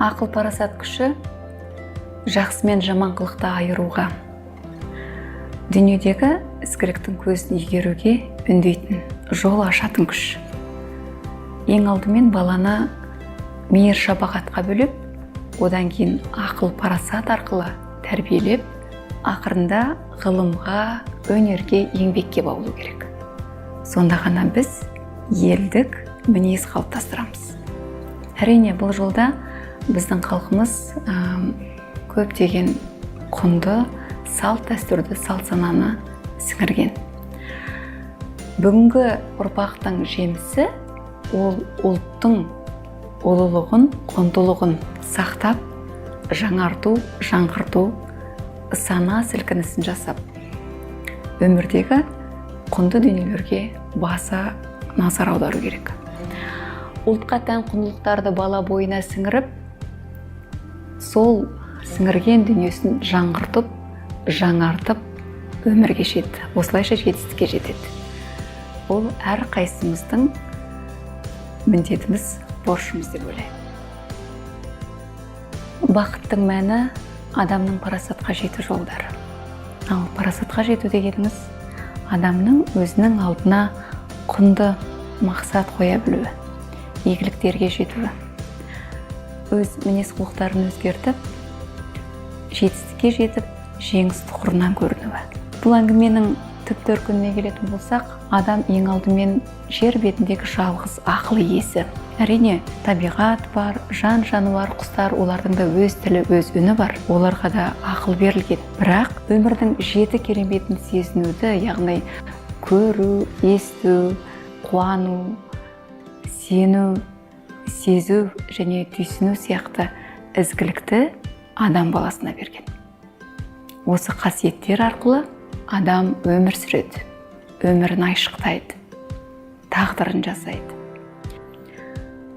Ақыл парасат күші жақсы мен жаманқылықты айыруға, дүниедегі ізгіліктің көзін игеруге үндейтін, жол ашатын күш. Ең алдымен баланы мейір шапағатқа бөліп, одан кейін ақыл парасат арқылы тәрбиелеп, ақырында ғылымға, өнерге, еңбекке баулу керек. Сонда ғана біз елдік мінез қалыптастырамыз. Әрине, бұл жолда біздің халқымыз көптеген құнды, салт дәстүрді, салт сананы сіңірген. Бүгінгі ұрпақтың жемісі ол ұлттың ұлылығын, құндылығын сақтап, жаңарту, жаңғырту, сана сілкінісін жасап, өмірдегі құнды дүниелерге баса назар аудару керек. Ұлтқа тән құндылықтарды бала бойына сіңіріп, сол сіңірген дүниесін жаңғыртып, жаңартып, өмірге жетті. Осылайша жетістікке жетеді. Ол әр қайсымыздың міндетіміз, борышымыз деп ойлаймын. Бақыттың мәні адамның парасатқа жету жолдары. Ал парасатқа жету дегеніміз адамның өзінің алдына құнды мақсат қоя білуі, игіліктерге жетуі, өз мінез құлықтарын өзгертіп, жетістікке жетіп, жеңіс тұғырынан көрінуі. Бұл әңгіменің түп төркініне келетін болсақ, адам ең алдымен жер бетіндегі жалғыз ақыл иесі. Әрине, табиғат бар, жан-жануар, құстар, олардың да өз тілі, өз үні бар. Оларға да ақыл берілген. Бірақ өмірдің жеті кереметін сезінуді, яғни көру, есту, қуану, сену, сезу және түйсіну сияқты ізгілікті адам баласына берген. Осы қасиеттер арқылы адам өмір сүреді, өмірін айшықтайды, тағдырын жасайды.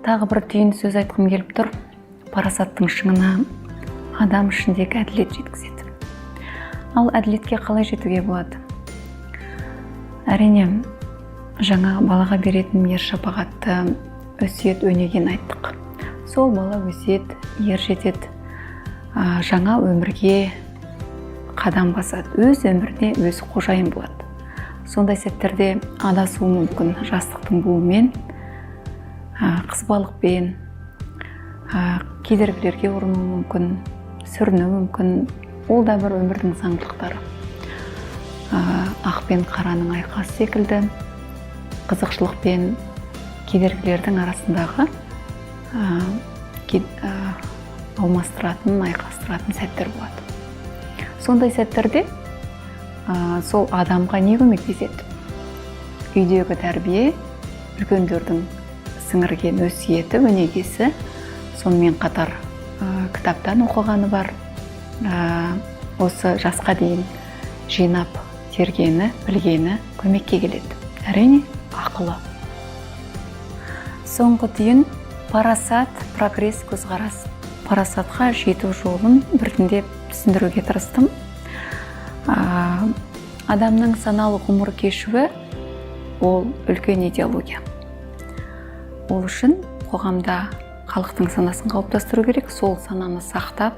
Тағы бір түйін сөз айтқым келіп тұр. Парасаттың шыңына адам ішіндегі әділет жеткізеді. Ал әділетке қалай жетуге болады? Әрине, жаңа балаға беретін мейір шапағатты, өсиет өнеген айттық. Сол бала өсиет, ер жетеді, жаңа өмірге қадам басады, өз өміріне өз қожайын болады. Сондай сәттерде адасуы мүмкін, жастықтың буымен, қызбалықпен, кедергілерге ұрыну мүмкін, сүріну мүмкін. Ол да бір өмірдің заңдылықтары. Ақ пен қараның айқасы секілді, қызықшылық пен кедергілердің арасындағы алмастыратын, айқастыратын сәттер болады. Сондай сәттерде сол адамға не көмектеседі? Үйдегі тәрбие, үлкендердің сіңірген өсиеті, өнегесі, сонымен қатар кітаптан оқығаны бар, осы жасқа дейін жинап тергені, білгені көмекке келеді. Әрине, ақылы. Соңғы түйін парасат, прогресс, көзқарас. Парасатқа жету жолын біртіндеп түсіндіруге тырыстым. Адамның саналы ғұмыр кешуі ол үлкен идеология. Ол үшін қоғамда халықтың санасын қалыптастыру керек, сол сананы сақтап,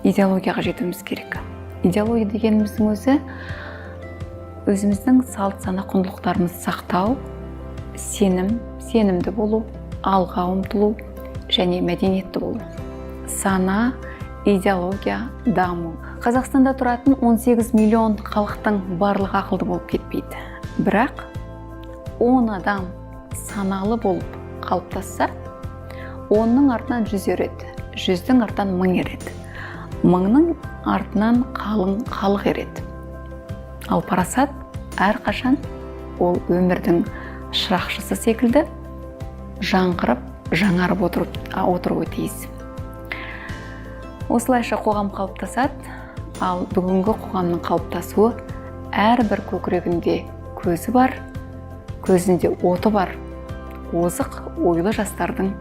идеологияға жетуіміз керек. Идеология дегеніміздің өзі өзіміздің салт сана құндылықтарымызды сақтау, сенімді болу, алға ұмтылу және мәдениетті болу. Сана, идеология, даму. Қазақстанда тұратын 18 миллион халықтың барлығы ақылды болып кетпейді. Бірақ 10 адам саналы болып қалыптасса, 10-ның артынан 100 ереді, 100-дің артынан 1000 ереді, 1000-ның артынан халық ереді. Ал парасат әрқашан ол өмірдің шырақшысы секілді жаңғырып, жаңарып отыруы тиіс. Осылайша қоғам қалыптасады, ал бүгінгі қоғамның қалыптасуы әрбір көкірегінде көзі бар, көзінде оты бар, озық ойлы жастардың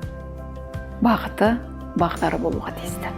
бағыты, бағдары болуға тиісті.